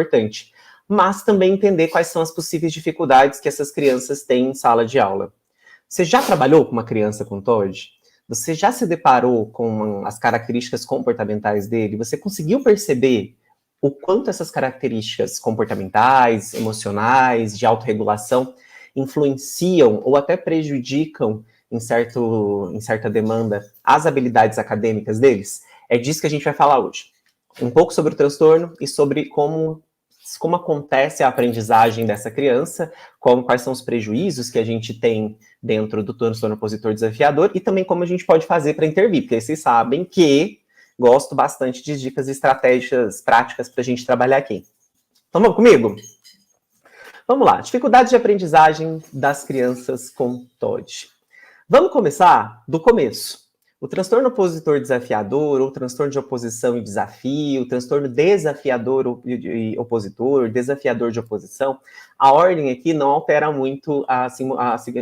importante. Mas também entender quais são as possíveis dificuldades que essas crianças têm em sala de aula. Você já trabalhou com uma criança com TOD? Você já se deparou com as características comportamentais dele? Você conseguiu perceber o quanto essas características comportamentais, emocionais, de autorregulação influenciam ou até prejudicam em certa demanda as habilidades acadêmicas deles? É disso que a gente vai falar hoje. Um pouco sobre o transtorno e sobre como acontece a aprendizagem dessa criança, quais são os prejuízos que a gente tem dentro do transtorno opositor desafiador e também como a gente pode fazer para intervir, porque vocês sabem que gosto bastante de dicas e estratégias práticas para a gente trabalhar aqui. Então vamos comigo? Vamos lá, dificuldade de aprendizagem das crianças com TOD. Vamos começar do começo. O transtorno opositor desafiador, ou transtorno de oposição e desafio, transtorno desafiador e opositor, desafiador de oposição, a ordem aqui não altera muito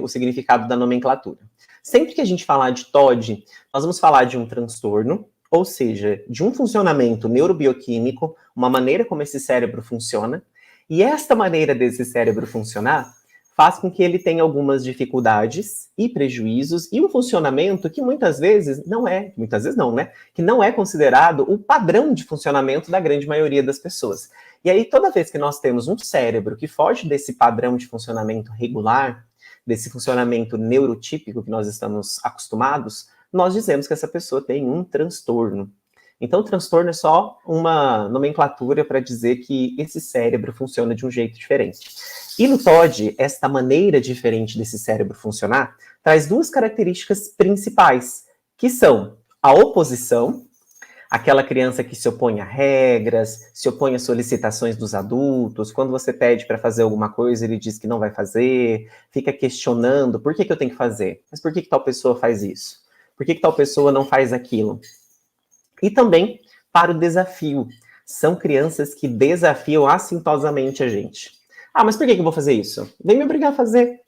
o significado da nomenclatura. Sempre que a gente falar de TOD, nós vamos falar de um transtorno, ou seja, de um funcionamento neurobioquímico, uma maneira como esse cérebro funciona, e esta maneira desse cérebro funcionar faz com que ele tenha algumas dificuldades e prejuízos e um funcionamento que muitas vezes não é considerado o padrão de funcionamento da grande maioria das pessoas. E aí, toda vez que nós temos um cérebro que foge desse padrão de funcionamento regular, desse funcionamento neurotípico que nós estamos acostumados, nós dizemos que essa pessoa tem um transtorno. Então, o transtorno é só uma nomenclatura para dizer que esse cérebro funciona de um jeito diferente. E no TOD, esta maneira diferente desse cérebro funcionar traz duas características principais, que são a oposição, aquela criança que se opõe a regras, se opõe a solicitações dos adultos, quando você pede para fazer alguma coisa, ele diz que não vai fazer, fica questionando, por que eu tenho que fazer? Mas por que tal pessoa faz isso? Por que tal pessoa não faz aquilo? E também para o desafio. São crianças que desafiam assintosamente a gente. Ah, mas por que eu vou fazer isso? Vem me obrigar a fazer.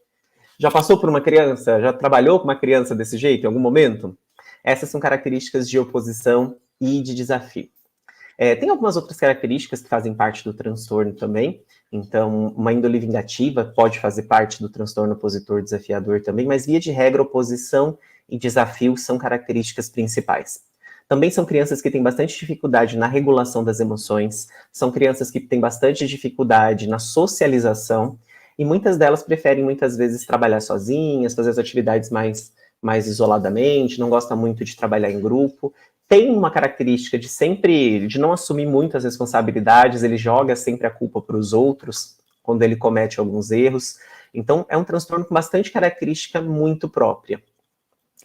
Já passou por uma criança? Já trabalhou com uma criança desse jeito em algum momento? Essas são características de oposição e de desafio. Tem algumas outras características que fazem parte do transtorno também. Então, uma índole vingativa pode fazer parte do transtorno opositor desafiador também, mas via de regra, oposição e desafio são características principais. Também são crianças que têm bastante dificuldade na regulação das emoções, são crianças que têm bastante dificuldade na socialização, e muitas delas preferem, muitas vezes, trabalhar sozinhas, fazer as atividades mais isoladamente, não gostam muito de trabalhar em grupo. Tem uma característica de não assumir muitas responsabilidades, ele joga sempre a culpa para os outros, quando ele comete alguns erros. Então, é um transtorno com bastante característica muito própria.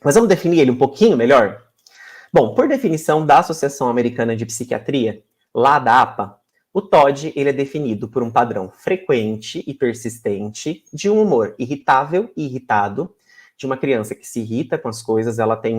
Mas vamos definir ele um pouquinho melhor? Bom, por definição da Associação Americana de Psiquiatria, lá da APA, o TOD ele é definido por um padrão frequente e persistente de um humor irritável e irritado, de uma criança que se irrita com as coisas, ela tem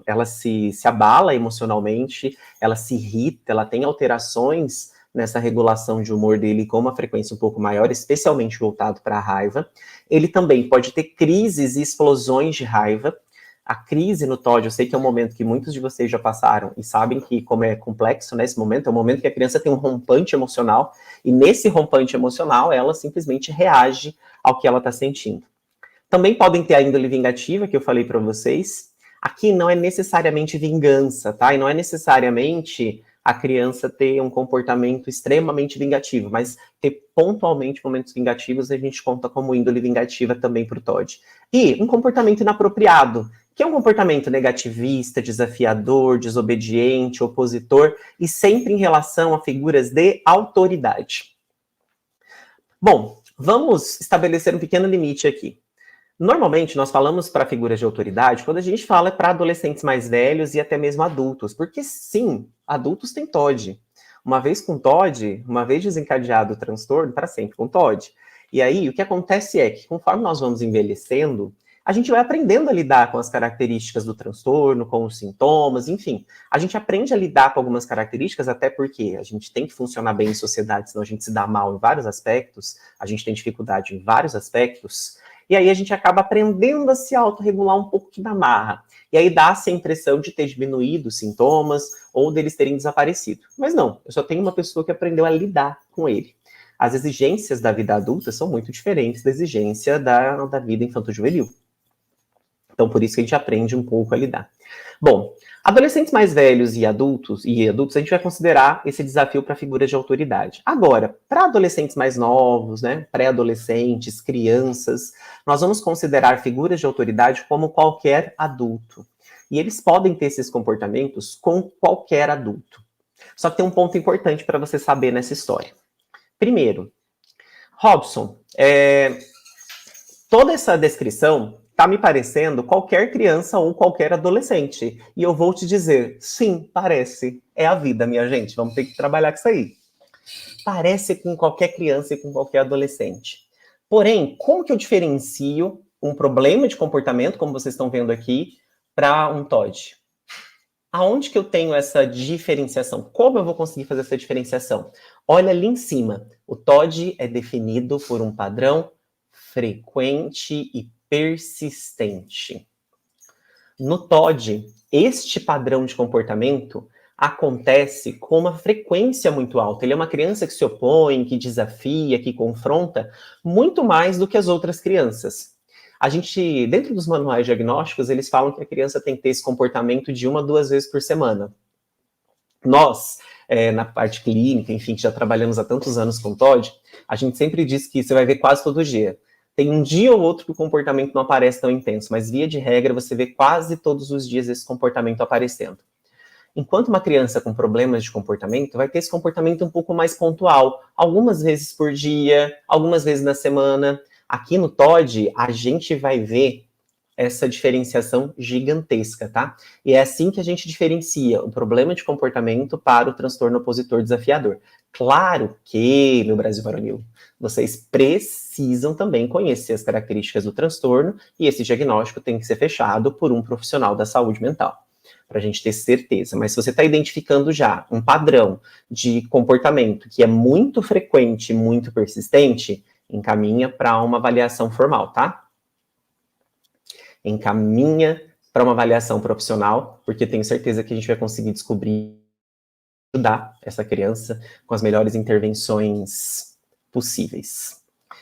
ela se abala emocionalmente, ela se irrita, ela tem alterações nessa regulação de humor dele com uma frequência um pouco maior, especialmente voltado para a raiva. Ele também pode ter crises e explosões de raiva. A crise no TOD, eu sei que é um momento que muitos de vocês já passaram e sabem que como é complexo nesse momento, é um momento que a criança tem um rompante emocional e nesse rompante emocional ela simplesmente reage ao que ela está sentindo. Também podem ter a índole vingativa, que eu falei para vocês. Aqui não é necessariamente vingança, tá? E não é necessariamente a criança ter um comportamento extremamente vingativo, mas ter pontualmente momentos vingativos a gente conta como índole vingativa também para o TOD. E um comportamento inapropriado, que é um comportamento negativista, desafiador, desobediente, opositor, e sempre em relação a figuras de autoridade. Bom, vamos estabelecer um pequeno limite aqui. Normalmente, nós falamos para figuras de autoridade quando a gente fala para adolescentes mais velhos e até mesmo adultos, porque sim, adultos têm TOD. Uma vez com TOD, uma vez desencadeado o transtorno, para sempre com TOD. E aí, o que acontece é que conforme nós vamos envelhecendo, a gente vai aprendendo a lidar com as características do transtorno, com os sintomas, enfim. A gente aprende a lidar com algumas características, até porque a gente tem que funcionar bem em sociedade, senão a gente se dá mal em vários aspectos, a gente tem dificuldade em vários aspectos, e aí a gente acaba aprendendo a se autorregular um pouco na marra. E aí dá-se a impressão de ter diminuído os sintomas ou deles terem desaparecido. Mas não, eu só tenho uma pessoa que aprendeu a lidar com ele. As exigências da vida adulta são muito diferentes da exigência da vida infanto-juvenil. Então, por isso que a gente aprende um pouco a lidar. Bom, adolescentes mais velhos e adultos, a gente vai considerar esse desafio para figuras de autoridade. Agora, para adolescentes mais novos, né, pré-adolescentes, crianças, nós vamos considerar figuras de autoridade como qualquer adulto. E eles podem ter esses comportamentos com qualquer adulto. Só que tem um ponto importante para você saber nessa história. Primeiro, Robson, toda essa descrição tá me parecendo qualquer criança ou qualquer adolescente. E eu vou te dizer, sim, parece. É a vida, minha gente. Vamos ter que trabalhar com isso aí. Parece com qualquer criança e com qualquer adolescente. Porém, como que eu diferencio um problema de comportamento, como vocês estão vendo aqui, para um TOD? Aonde que eu tenho essa diferenciação? Como eu vou conseguir fazer essa diferenciação? Olha ali em cima. O TOD é definido por um padrão frequente e persistente. No TOD, este padrão de comportamento acontece com uma frequência muito alta. Ele é uma criança que se opõe, que desafia, que confronta, muito mais do que as outras crianças. A gente, dentro dos manuais diagnósticos, eles falam que a criança tem que ter esse comportamento de 1 a 2 vezes por semana. Nós, na parte clínica, enfim, que já trabalhamos há tantos anos com TOD, a gente sempre diz que você vai ver quase todo dia. Tem um dia ou outro que o comportamento não aparece tão intenso, mas via de regra você vê quase todos os dias esse comportamento aparecendo. Enquanto uma criança com problemas de comportamento vai ter esse comportamento um pouco mais pontual, algumas vezes por dia, algumas vezes na semana. Aqui no TOD, a gente vai ver essa diferenciação gigantesca, tá? E é assim que a gente diferencia o problema de comportamento para o transtorno opositor desafiador. Claro que, no Brasil varonil, vocês precisam também conhecer as características do transtorno e esse diagnóstico tem que ser fechado por um profissional da saúde mental, para a gente ter certeza. Mas se você está identificando já um padrão de comportamento que é muito frequente, muito persistente, encaminha para uma avaliação formal, tá? Encaminha para uma avaliação profissional, porque tenho certeza que a gente vai conseguir descobrir, ajudar essa criança com as melhores intervenções possíveis.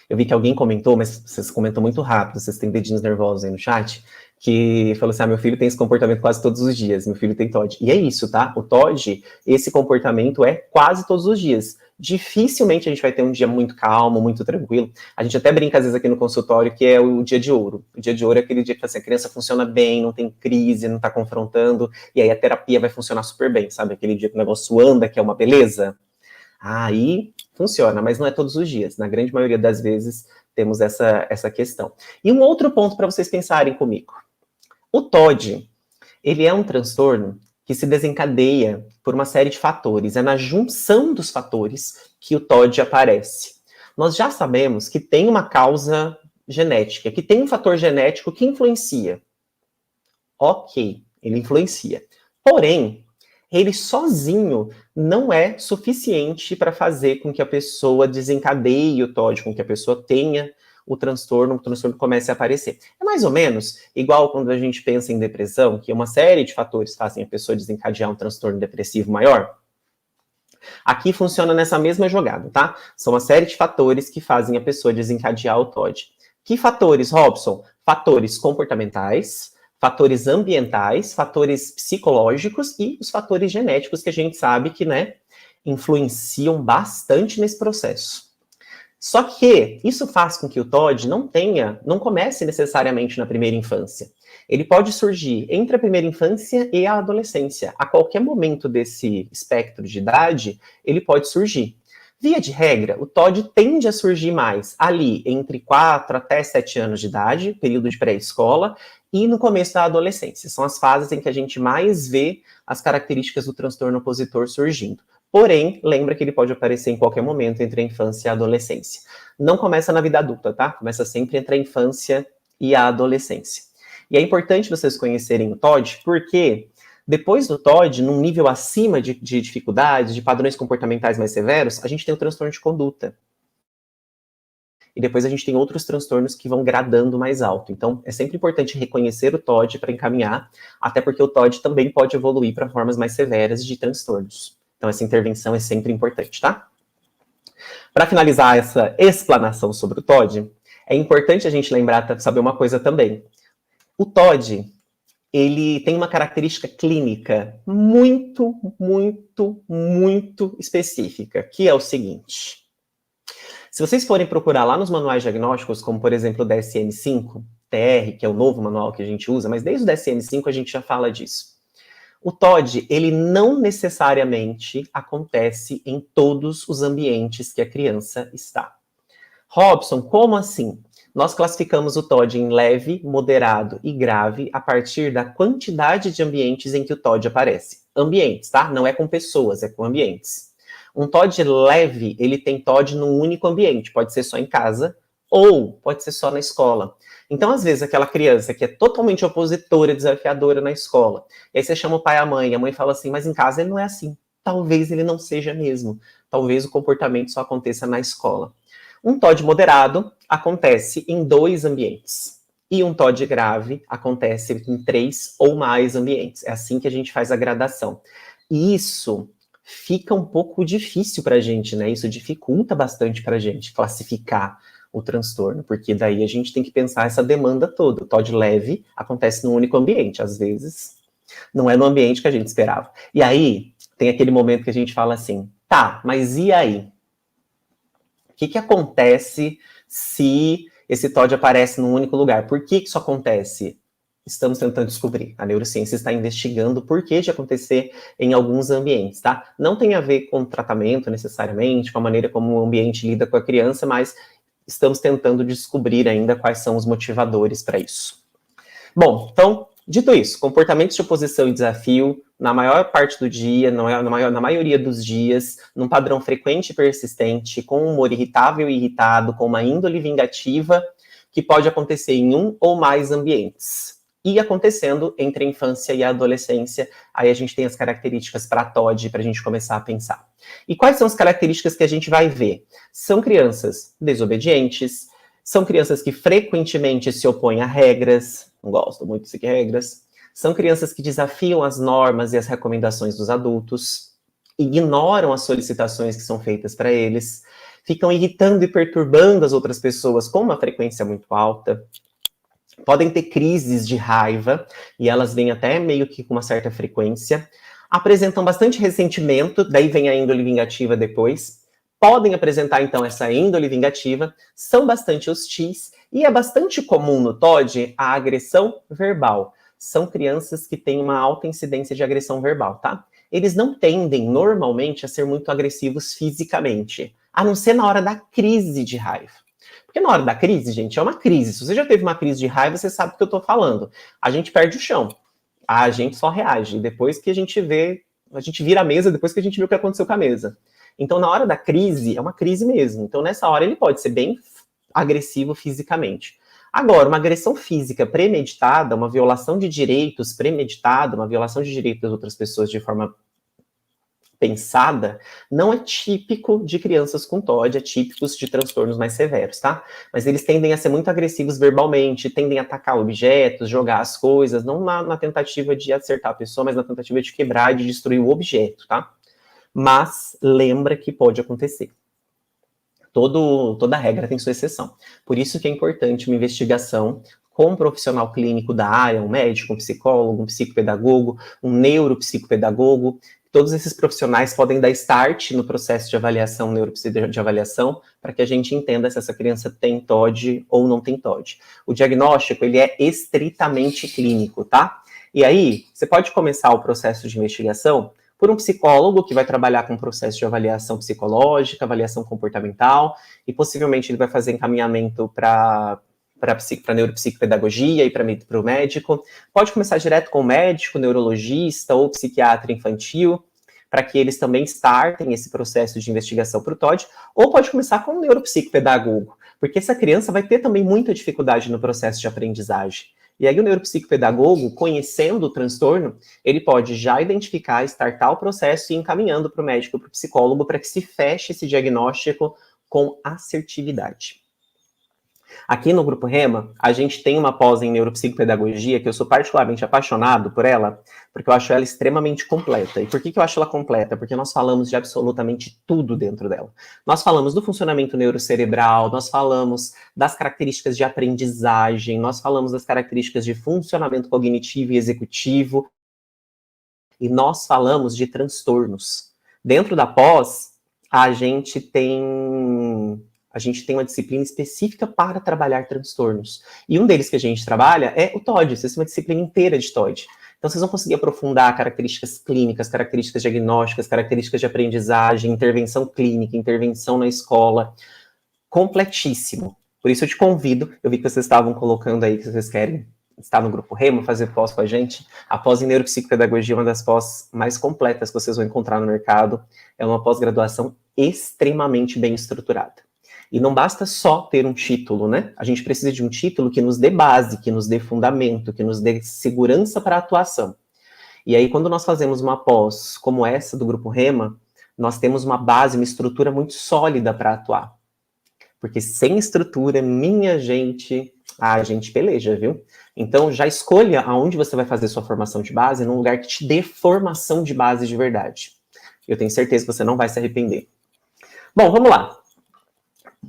Eu vi que alguém comentou, mas vocês comentam muito rápido, vocês têm dedinhos nervosos aí no chat, que falou assim, meu filho tem esse comportamento quase todos os dias, meu filho tem TOD. E é isso, tá? O TOD, esse comportamento é quase todos os dias. Dificilmente a gente vai ter um dia muito calmo, muito tranquilo. A gente até brinca às vezes aqui no consultório que é o dia de ouro. O dia de ouro é aquele dia que assim, a criança funciona bem, não tem crise, não tá confrontando, e aí a terapia vai funcionar super bem, sabe? Aquele dia que o negócio anda, que é uma beleza. Aí funciona, mas não é todos os dias. Na grande maioria das vezes temos essa questão. E um outro ponto para vocês pensarem comigo. O TOD, ele é um transtorno que se desencadeia por uma série de fatores. É na junção dos fatores que o TOD aparece. Nós já sabemos que tem uma causa genética, que tem um fator genético que influencia. Ok, ele influencia. Porém, ele sozinho não é suficiente para fazer com que a pessoa desencadeie o TOD, com que a pessoa tenha o transtorno comece a aparecer. É mais ou menos igual quando a gente pensa em depressão, que uma série de fatores fazem a pessoa desencadear um transtorno depressivo maior. Aqui funciona nessa mesma jogada, tá? São uma série de fatores que fazem a pessoa desencadear o TOD. Que fatores, Robson? Fatores comportamentais, fatores ambientais, fatores psicológicos e os fatores genéticos que a gente sabe que, né, influenciam bastante nesse processo. Só que isso faz com que o TOD não comece necessariamente na primeira infância. Ele pode surgir entre a primeira infância e a adolescência. A qualquer momento desse espectro de idade, ele pode surgir. Via de regra, o TOD tende a surgir mais ali entre 4 até 7 anos de idade, período de pré-escola, e no começo da adolescência. São as fases em que a gente mais vê as características do transtorno opositor surgindo. Porém, lembra que ele pode aparecer em qualquer momento entre a infância e a adolescência. Não começa na vida adulta, tá? Começa sempre entre a infância e a adolescência. E é importante vocês conhecerem o TOD, porque depois do TOD, num nível acima de dificuldades, de padrões comportamentais mais severos, a gente tem o transtorno de conduta. e depois a gente tem outros transtornos que vão gradando mais alto. Então, é sempre importante reconhecer o TOD para encaminhar, até porque o TOD também pode evoluir para formas mais severas de transtornos. Então, essa intervenção é sempre importante, tá? Para finalizar essa explanação sobre o TOD, é importante a gente lembrar, saber uma coisa também. O TOD, ele tem uma característica clínica muito, muito, muito específica, que é o seguinte. Se vocês forem procurar lá nos manuais diagnósticos, como por exemplo o DSM-5, TR, que é o novo manual que a gente usa, mas desde o DSM-5 a gente já fala disso. O TOD, ele não necessariamente acontece em todos os ambientes que a criança está. Robson, como assim? Nós classificamos o TOD em leve, moderado e grave a partir da quantidade de ambientes em que o TOD aparece. Ambientes, tá? Não é com pessoas, é com ambientes. Um TOD leve, ele tem TOD num único ambiente. Pode ser só em casa ou pode ser só na escola. Então, às vezes, aquela criança que é totalmente opositora, desafiadora na escola, e aí você chama o pai e a mãe fala assim, mas em casa ele não é assim. Talvez ele não seja mesmo. Talvez o comportamento só aconteça na escola. Um TOD moderado acontece em 2 ambientes. E um TOD grave acontece em 3 ou mais ambientes. É assim que a gente faz a gradação. E isso fica um pouco difícil para a gente, né? Isso dificulta bastante para a gente classificar o transtorno, porque daí a gente tem que pensar essa demanda toda. O TOD leve acontece num único ambiente, às vezes não é no ambiente que a gente esperava. E aí, tem aquele momento que a gente fala assim, tá, mas e aí? O que acontece se esse TOD aparece num único lugar? Por que isso acontece? Estamos tentando descobrir. A neurociência está investigando por que de acontecer em alguns ambientes, tá? Não tem a ver com o tratamento necessariamente, com a maneira como o ambiente lida com a criança, mas estamos tentando descobrir ainda quais são os motivadores para isso. Bom, então, dito isso, comportamentos de oposição e desafio, na maior parte do dia, na maioria dos dias, num padrão frequente e persistente, com um humor irritável e irritado, com uma índole vingativa, que pode acontecer em um ou mais ambientes. E acontecendo entre a infância e a adolescência, aí a gente tem as características para TOD, para a gente começar a pensar. E quais são as características que a gente vai ver? São crianças desobedientes, são crianças que frequentemente se opõem a regras, não gosto muito de seguir regras, são crianças que desafiam as normas e as recomendações dos adultos, ignoram as solicitações que são feitas para eles, ficam irritando e perturbando as outras pessoas com uma frequência muito alta, podem ter crises de raiva, e elas vêm até meio que com uma certa frequência, apresentam bastante ressentimento, daí vem a índole vingativa depois, podem apresentar, então, essa índole vingativa, são bastante hostis, e é bastante comum no TOD a agressão verbal. São crianças que têm uma alta incidência de agressão verbal, tá? Eles não tendem, normalmente, a ser muito agressivos fisicamente, a não ser na hora da crise de raiva. Porque na hora da crise, gente, é uma crise. Se você já teve uma crise de raiva, você sabe o que eu tô falando. A gente perde o chão. A gente só reage. Depois que a gente vira a mesa, depois que a gente vê o que aconteceu com a mesa. Então, na hora da crise, é uma crise mesmo. Então, nessa hora, ele pode ser bem agressivo fisicamente. Agora, uma agressão física premeditada, uma violação de direitos premeditada, uma violação de direitos das outras pessoas de forma pensada, não é típico de crianças com TOD, é típico de transtornos mais severos, tá? Mas eles tendem a ser muito agressivos verbalmente, tendem a atacar objetos, jogar as coisas, não na tentativa de acertar a pessoa, mas na tentativa de quebrar e de destruir o objeto, tá? Mas lembra que pode acontecer. Toda regra tem sua exceção. Por isso que é importante uma investigação com um profissional clínico da área, um médico, um psicólogo, um psicopedagogo, um neuropsicopedagogo. Todos esses profissionais podem dar start no processo de avaliação, de avaliação, para que a gente entenda se essa criança tem TOD ou não tem TOD. O diagnóstico, ele é estritamente clínico, tá? E aí, você pode começar o processo de investigação por um psicólogo que vai trabalhar com o processo de avaliação psicológica, avaliação comportamental, e possivelmente ele vai fazer encaminhamento para neuropsicopedagogia e para o médico. Pode começar direto com o médico, neurologista ou psiquiatra infantil, para que eles também startem esse processo de investigação para o TOD, ou pode começar com o neuropsicopedagogo, porque essa criança vai ter também muita dificuldade no processo de aprendizagem. E aí o neuropsicopedagogo, conhecendo o transtorno, ele pode já identificar, startar o processo e ir encaminhando para o médico, para o psicólogo, para que se feche esse diagnóstico com assertividade. Aqui no Grupo Rema, a gente tem uma pós em neuropsicopedagogia que eu sou particularmente apaixonado por ela, porque eu acho ela extremamente completa. E por que eu acho ela completa? Porque nós falamos de absolutamente tudo dentro dela. Nós falamos do funcionamento neurocerebral, nós falamos das características de aprendizagem, nós falamos das características de funcionamento cognitivo e executivo, e nós falamos de transtornos. Dentro da pós, a gente tem uma disciplina específica para trabalhar transtornos. E um deles que a gente trabalha é o TOD, isso é uma disciplina inteira de TOD. Então, vocês vão conseguir aprofundar características clínicas, características diagnósticas, características de aprendizagem, intervenção clínica, intervenção na escola. Completíssimo. Por isso eu te convido, eu vi que vocês estavam colocando aí que vocês querem estar no Grupo Rema, fazer pós com a gente. A pós em neuropsicopedagogia é uma das pós mais completas que vocês vão encontrar no mercado. É uma pós-graduação extremamente bem estruturada. E não basta só ter um título, né? A gente precisa de um título que nos dê base, que nos dê fundamento, que nos dê segurança para a atuação. E aí, quando nós fazemos uma pós como essa do Grupo Rema, nós temos uma base, uma estrutura muito sólida para atuar. Porque sem estrutura, minha gente, a gente peleja, viu? Então, já escolha aonde você vai fazer sua formação de base, num lugar que te dê formação de base de verdade. Eu tenho certeza que você não vai se arrepender. Bom, vamos lá.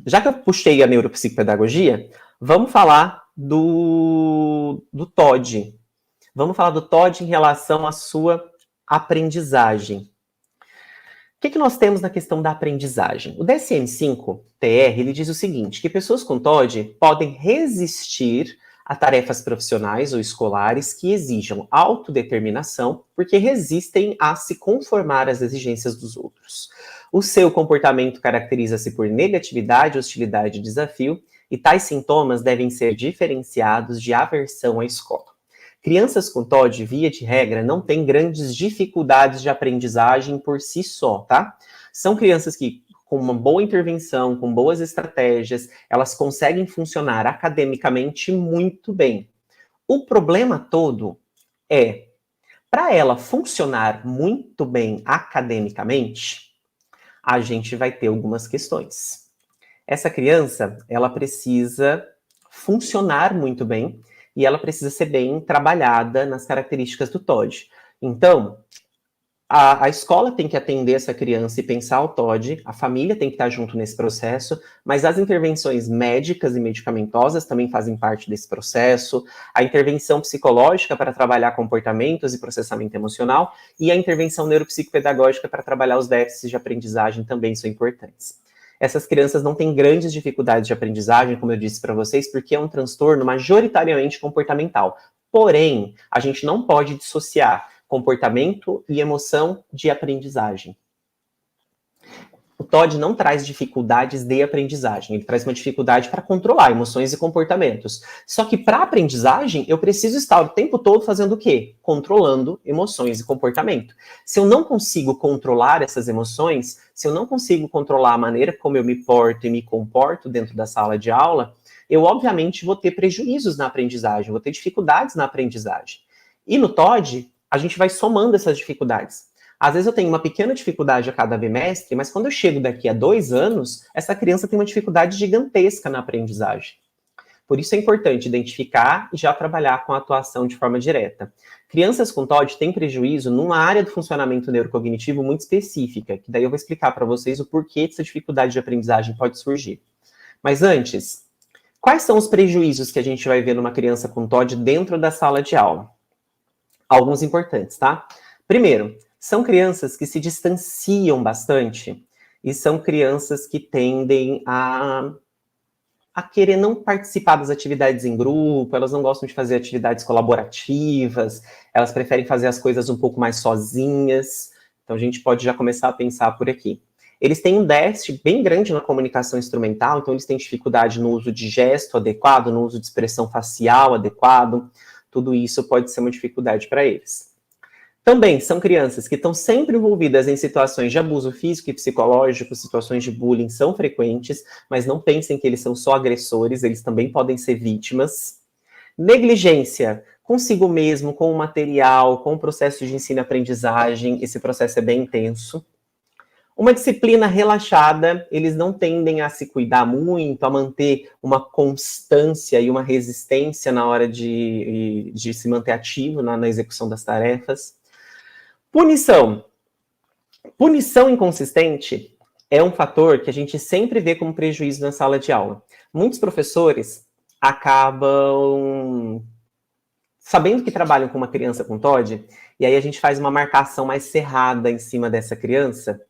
Já que eu puxei a neuropsicopedagogia, vamos falar do TOD. Vamos falar do TOD em relação à sua aprendizagem. O que nós temos na questão da aprendizagem? O DSM-5-TR, ele diz o seguinte, que pessoas com TOD podem resistir a tarefas profissionais ou escolares que exijam autodeterminação, porque resistem a se conformar às exigências dos outros. O seu comportamento caracteriza-se por negatividade, hostilidade e desafio, e tais sintomas devem ser diferenciados de aversão à escola. Crianças com TOD, via de regra, não têm grandes dificuldades de aprendizagem por si só, tá? São crianças que, com uma boa intervenção, com boas estratégias, elas conseguem funcionar academicamente muito bem. O problema todo é, para ela funcionar muito bem academicamente, a gente vai ter algumas questões. Essa criança, ela precisa funcionar muito bem, e ela precisa ser bem trabalhada nas características do TOD. Então, a escola tem que atender essa criança e pensar o TOD, a família tem que estar junto nesse processo, mas as intervenções médicas e medicamentosas também fazem parte desse processo, a intervenção psicológica para trabalhar comportamentos e processamento emocional, e a intervenção neuropsicopedagógica para trabalhar os déficits de aprendizagem também são importantes. Essas crianças não têm grandes dificuldades de aprendizagem, como eu disse para vocês, porque é um transtorno majoritariamente comportamental. Porém, a gente não pode dissociar comportamento e emoção de aprendizagem. O TOD não traz dificuldades de aprendizagem, ele traz uma dificuldade para controlar emoções e comportamentos. Só que para aprendizagem, eu preciso estar o tempo todo fazendo o quê? Controlando emoções e comportamento. Se eu não consigo controlar essas emoções, se eu não consigo controlar a maneira como eu me porto e me comporto dentro da sala de aula, eu obviamente vou ter prejuízos na aprendizagem, vou ter dificuldades na aprendizagem. E no TOD, a gente vai somando essas dificuldades. Às vezes eu tenho uma pequena dificuldade a cada bimestre, mas quando eu chego daqui a 2 anos, essa criança tem uma dificuldade gigantesca na aprendizagem. Por isso é importante identificar e já trabalhar com a atuação de forma direta. Crianças com TOD têm prejuízo numa área do funcionamento neurocognitivo muito específica, que daí eu vou explicar para vocês o porquê dessa dificuldade de aprendizagem pode surgir. Mas antes, quais são os prejuízos que a gente vai ver numa criança com TOD dentro da sala de aula? Alguns importantes, tá? Primeiro, são crianças que se distanciam bastante e são crianças que tendem a querer não participar das atividades em grupo, elas não gostam de fazer atividades colaborativas, elas preferem fazer as coisas um pouco mais sozinhas. Então, a gente pode já começar a pensar por aqui. Eles têm um déficit bem grande na comunicação instrumental, então eles têm dificuldade no uso de gesto adequado, no uso de expressão facial adequado. Tudo isso pode ser uma dificuldade para eles. Também são crianças que estão sempre envolvidas em situações de abuso físico e psicológico, situações de bullying são frequentes, mas não pensem que eles são só agressores, eles também podem ser vítimas. Negligência consigo mesmo, com o material, com o processo de ensino e aprendizagem, esse processo é bem intenso. Uma disciplina relaxada, eles não tendem a se cuidar muito, a manter uma constância e uma resistência na hora de se manter ativo na execução das tarefas. Punição. Punição inconsistente é um fator que a gente sempre vê como prejuízo na sala de aula. Muitos professores acabam sabendo que trabalham com uma criança com TOD, e aí a gente faz uma marcação mais cerrada em cima dessa criança.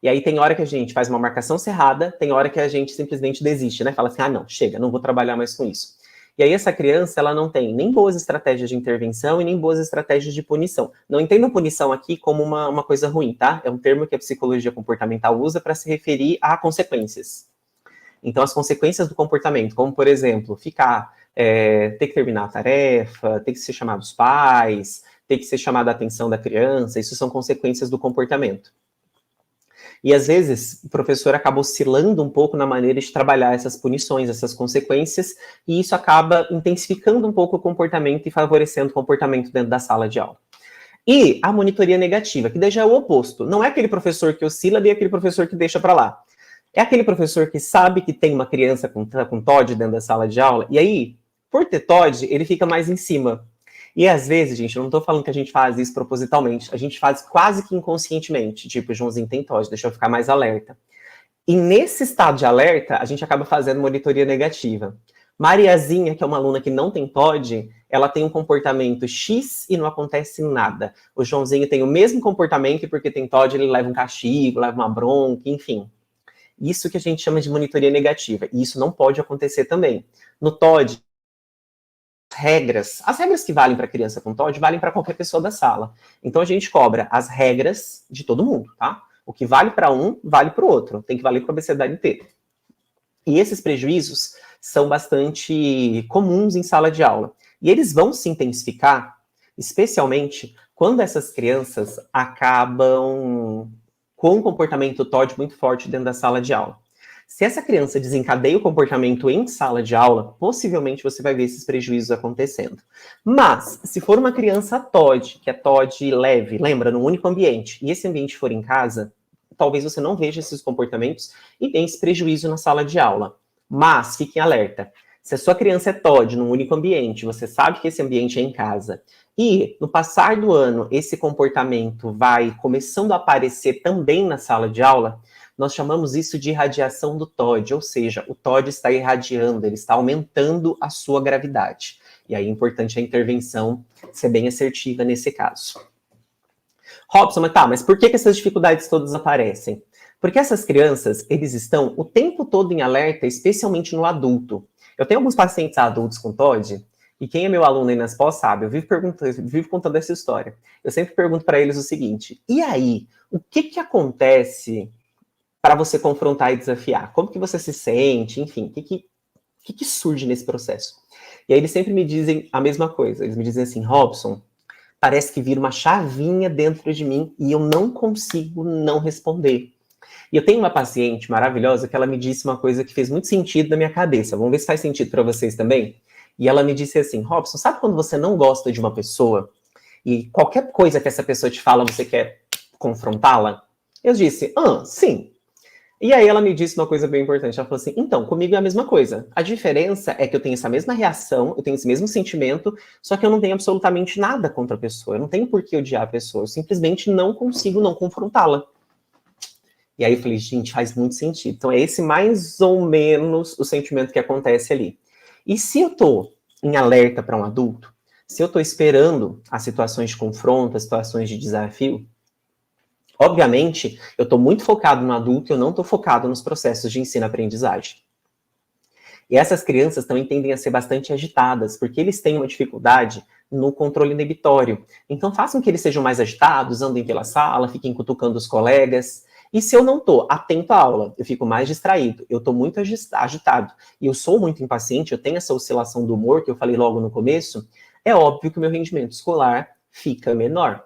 E aí tem hora que a gente faz uma marcação cerrada, tem hora que a gente simplesmente desiste, né? Fala assim, não, chega, não vou trabalhar mais com isso. E aí essa criança, ela não tem nem boas estratégias de intervenção e nem boas estratégias de punição. Não entendam punição aqui como uma coisa ruim, tá? É um termo que a psicologia comportamental usa para se referir a consequências. Então, as consequências do comportamento, como, por exemplo, ter que terminar a tarefa, ter que ser chamado os pais, ter que ser chamada a atenção da criança, isso são consequências do comportamento. E, às vezes, o professor acaba oscilando um pouco na maneira de trabalhar essas punições, essas consequências, e isso acaba intensificando um pouco o comportamento e favorecendo o comportamento dentro da sala de aula. E a monitoria negativa, que daí já é o oposto. Não é aquele professor que oscila, nem aquele professor que deixa para lá. É aquele professor que sabe que tem uma criança com TOD dentro da sala de aula, e aí, por ter TOD, ele fica mais em cima. E às vezes, gente, eu não tô falando que a gente faz isso propositalmente, a gente faz quase que inconscientemente, tipo, o Joãozinho tem TOD, deixa eu ficar mais alerta. E nesse estado de alerta, a gente acaba fazendo monitoria negativa. Mariazinha, que é uma aluna que não tem TOD, ela tem um comportamento X e não acontece nada. O Joãozinho tem o mesmo comportamento e porque tem TOD, ele leva um castigo, leva uma bronca, enfim. Isso que a gente chama de monitoria negativa. E isso não pode acontecer também. No TOD, as regras que valem para criança com TOD valem para qualquer pessoa da sala. Então a gente cobra as regras de todo mundo, tá? O que vale para um, vale para o outro. Tem que valer para a sociedade inteira. E esses prejuízos são bastante comuns em sala de aula. E eles vão se intensificar, especialmente quando essas crianças acabam com um comportamento TOD muito forte dentro da sala de aula. Se essa criança desencadeia o comportamento em sala de aula, possivelmente você vai ver esses prejuízos acontecendo. Mas, se for uma criança TOD, que é TOD leve, lembra, num único ambiente, e esse ambiente for em casa, talvez você não veja esses comportamentos e tenha esse prejuízo na sala de aula. Mas, fiquem alerta, se a sua criança é TOD num único ambiente, você sabe que esse ambiente é em casa, e no passar do ano esse comportamento vai começando a aparecer também na sala de aula, nós chamamos isso de irradiação do TOD, ou seja, o TOD está irradiando, ele está aumentando a sua gravidade. E aí é importante a intervenção ser bem assertiva nesse caso. Robson, mas por que essas dificuldades todas aparecem? Porque essas crianças, eles estão o tempo todo em alerta, especialmente no adulto. Eu tenho alguns pacientes adultos com TOD, e quem é meu aluno aí nas pós sabe, eu vivo contando essa história. Eu sempre pergunto para eles o seguinte, e aí, o que acontece para você confrontar e desafiar? Como que você se sente? Enfim, o que surge nesse processo? E aí eles sempre me dizem a mesma coisa. Eles me dizem assim, Robson, parece que vira uma chavinha dentro de mim e eu não consigo não responder. E eu tenho uma paciente maravilhosa que ela me disse uma coisa que fez muito sentido na minha cabeça. Vamos ver se faz sentido para vocês também? E ela me disse assim, Robson, sabe quando você não gosta de uma pessoa e qualquer coisa que essa pessoa te fala, você quer confrontá-la? Eu disse, sim. E aí ela me disse uma coisa bem importante. Ela falou assim, então, comigo é a mesma coisa. A diferença é que eu tenho essa mesma reação, eu tenho esse mesmo sentimento, só que eu não tenho absolutamente nada contra a pessoa. Eu não tenho por que odiar a pessoa. Eu simplesmente não consigo não confrontá-la. E aí eu falei, gente, faz muito sentido. Então é esse mais ou menos o sentimento que acontece ali. E se eu tô em alerta para um adulto, se eu tô esperando as situações de confronto, as situações de desafio, obviamente, eu estou muito focado no adulto e eu não estou focado nos processos de ensino-aprendizagem. E essas crianças também tendem a ser bastante agitadas, porque eles têm uma dificuldade no controle inibitório. Então, façam que eles sejam mais agitados, andem pela sala, fiquem cutucando os colegas. E se eu não estou atento à aula, eu fico mais distraído, eu estou muito agitado, e eu sou muito impaciente, eu tenho essa oscilação do humor que eu falei logo no começo, é óbvio que o meu rendimento escolar fica menor.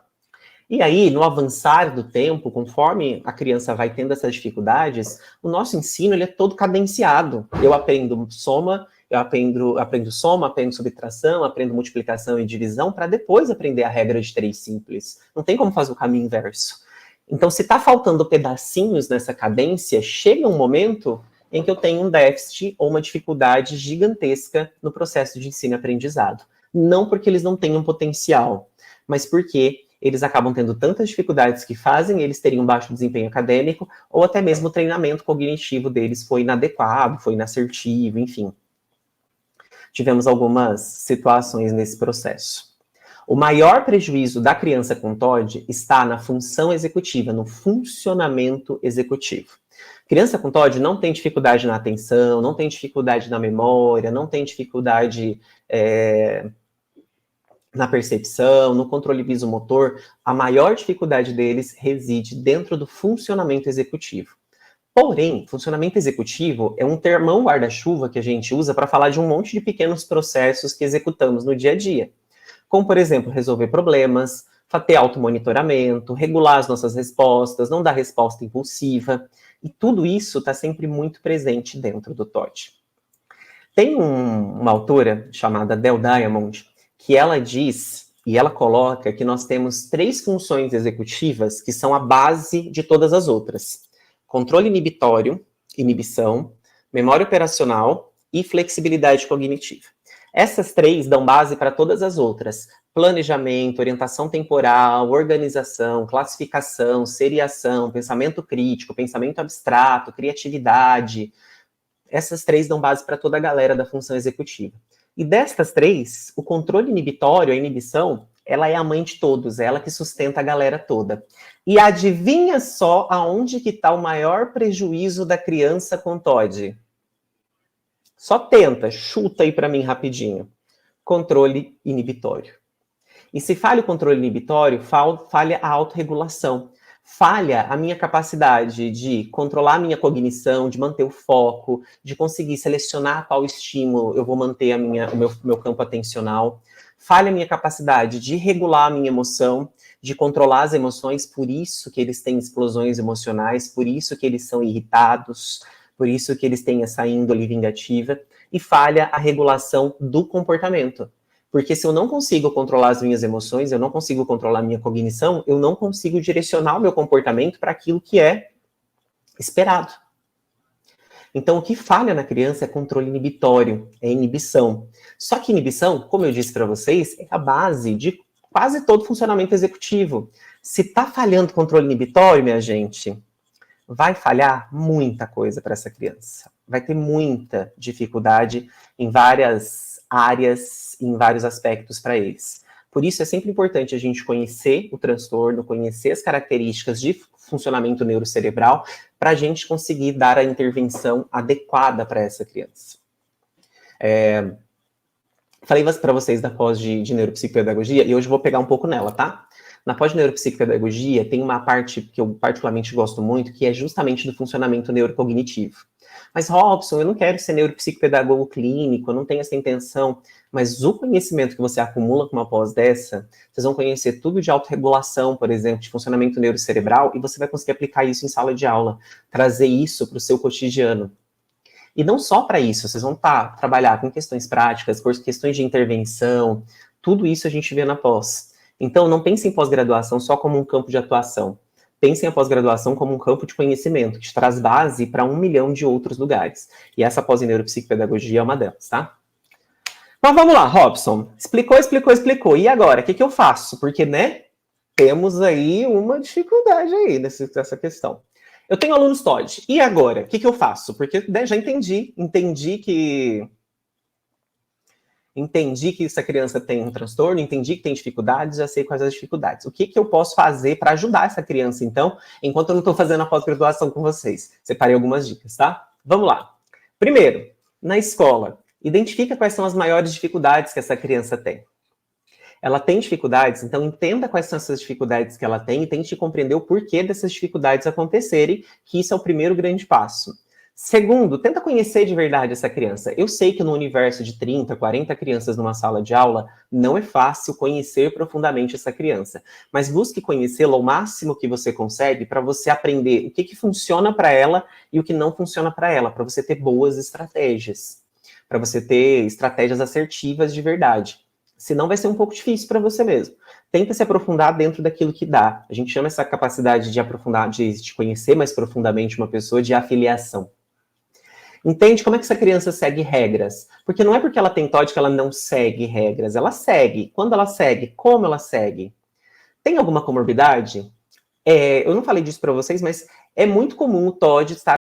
E aí, no avançar do tempo, conforme a criança vai tendo essas dificuldades, o nosso ensino ele é todo cadenciado. Eu aprendo soma, aprendo subtração, aprendo multiplicação e divisão, para depois aprender a regra de 3 simples. Não tem como fazer o caminho inverso. Então, se está faltando pedacinhos nessa cadência, chega um momento em que eu tenho um déficit ou uma dificuldade gigantesca no processo de ensino e aprendizado. Não porque eles não tenham potencial, mas porque eles acabam tendo tantas dificuldades que fazem eles terem um baixo desempenho acadêmico, ou até mesmo o treinamento cognitivo deles foi inadequado, foi inassertivo, enfim. Tivemos algumas situações nesse processo. O maior prejuízo da criança com TOD está na função executiva, no funcionamento executivo. Criança com TOD não tem dificuldade na atenção, não tem dificuldade na memória, não tem dificuldade na percepção, no controle visomotor. A maior dificuldade deles reside dentro do funcionamento executivo. Porém, funcionamento executivo é um termão guarda-chuva que a gente usa para falar de um monte de pequenos processos que executamos no dia a dia. Como, por exemplo, resolver problemas, ter automonitoramento, regular as nossas respostas, não dar resposta impulsiva. E tudo isso está sempre muito presente dentro do TOD. Tem uma autora chamada Del Diamond, que ela diz, e ela coloca que nós temos 3 funções executivas que são a base de todas as outras. Controle inibitório, inibição, memória operacional e flexibilidade cognitiva. Essas 3 dão base para todas as outras. Planejamento, orientação temporal, organização, classificação, seriação, pensamento crítico, pensamento abstrato, criatividade. Essas 3 dão base para toda a galera da função executiva. E destas 3, o controle inibitório, a inibição, ela é a mãe de todos, é ela que sustenta a galera toda. E adivinha só aonde que está o maior prejuízo da criança com TOD? Só tenta, chuta aí para mim rapidinho. Controle inibitório. E se falha o controle inibitório, falha a autorregulação. Falha a minha capacidade de controlar a minha cognição, de manter o foco, de conseguir selecionar qual estímulo eu vou manter o meu campo atencional. Falha a minha capacidade de regular a minha emoção, de controlar as emoções, por isso que eles têm explosões emocionais, por isso que eles são irritados, por isso que eles têm essa índole vingativa. E falha a regulação do comportamento. Porque se eu não consigo controlar as minhas emoções, eu não consigo controlar a minha cognição, eu não consigo direcionar o meu comportamento para aquilo que é esperado. Então, o que falha na criança é controle inibitório, é inibição. Só que inibição, como eu disse para vocês, é a base de quase todo funcionamento executivo. Se está falhando o controle inibitório, minha gente, vai falhar muita coisa para essa criança. Vai ter muita dificuldade em várias áreas, em vários aspectos para eles. Por isso é sempre importante a gente conhecer o transtorno, conhecer as características de funcionamento neurocerebral, para a gente conseguir dar a intervenção adequada para essa criança. Falei para vocês da pós de neuropsicopedagogia, e hoje eu vou pegar um pouco nela, tá? Na pós de neuropsicopedagogia tem uma parte que eu particularmente gosto muito, que é justamente do funcionamento neurocognitivo. Mas, Robson, eu não quero ser neuropsicopedagogo clínico, eu não tenho essa intenção. Mas o conhecimento que você acumula com uma pós dessa, vocês vão conhecer tudo de autorregulação, por exemplo, de funcionamento neurocerebral, e você vai conseguir aplicar isso em sala de aula, trazer isso para o seu cotidiano. E não só para isso, vocês vão trabalhar com questões práticas, questões de intervenção, tudo isso a gente vê na pós. Então, não pense em pós-graduação só como um campo de atuação. Pensem a pós-graduação como um campo de conhecimento, que te traz base para 1 milhão de outros lugares. E essa pós em neuropsicopedagogia é uma delas, tá? Mas vamos lá, Robson. Explicou. E agora, o que eu faço? Porque, né, temos aí uma dificuldade aí nessa questão. Eu tenho alunos TOD. E agora, o que eu faço? Porque já entendi que essa criança tem um transtorno, entendi que tem dificuldades, já sei quais as dificuldades. O que eu posso fazer para ajudar essa criança, então, enquanto eu não estou fazendo a pós-graduação com vocês? Separei algumas dicas, tá? Vamos lá. Primeiro, na escola, identifica quais são as maiores dificuldades que essa criança tem. Ela tem dificuldades, então entenda quais são essas dificuldades que ela tem e tente compreender o porquê dessas dificuldades acontecerem, que isso é o primeiro grande passo. Segundo, tenta conhecer de verdade essa criança. Eu sei que no universo de 30, 40 crianças numa sala de aula, não é fácil conhecer profundamente essa criança. Mas busque conhecê-la o máximo que você consegue para você aprender o que funciona para ela e o que não funciona para ela, para você ter boas estratégias. Para você ter estratégias assertivas de verdade. Senão vai ser um pouco difícil para você mesmo. Tenta se aprofundar dentro daquilo que dá. A gente chama essa capacidade de aprofundar, de conhecer mais profundamente uma pessoa, de afiliação. Entende como é que essa criança segue regras? Porque não é porque ela tem TOD que ela não segue regras. Ela segue. Quando ela segue, como ela segue? Tem alguma comorbidade? Eu não falei disso para vocês, mas é muito comum o TOD estar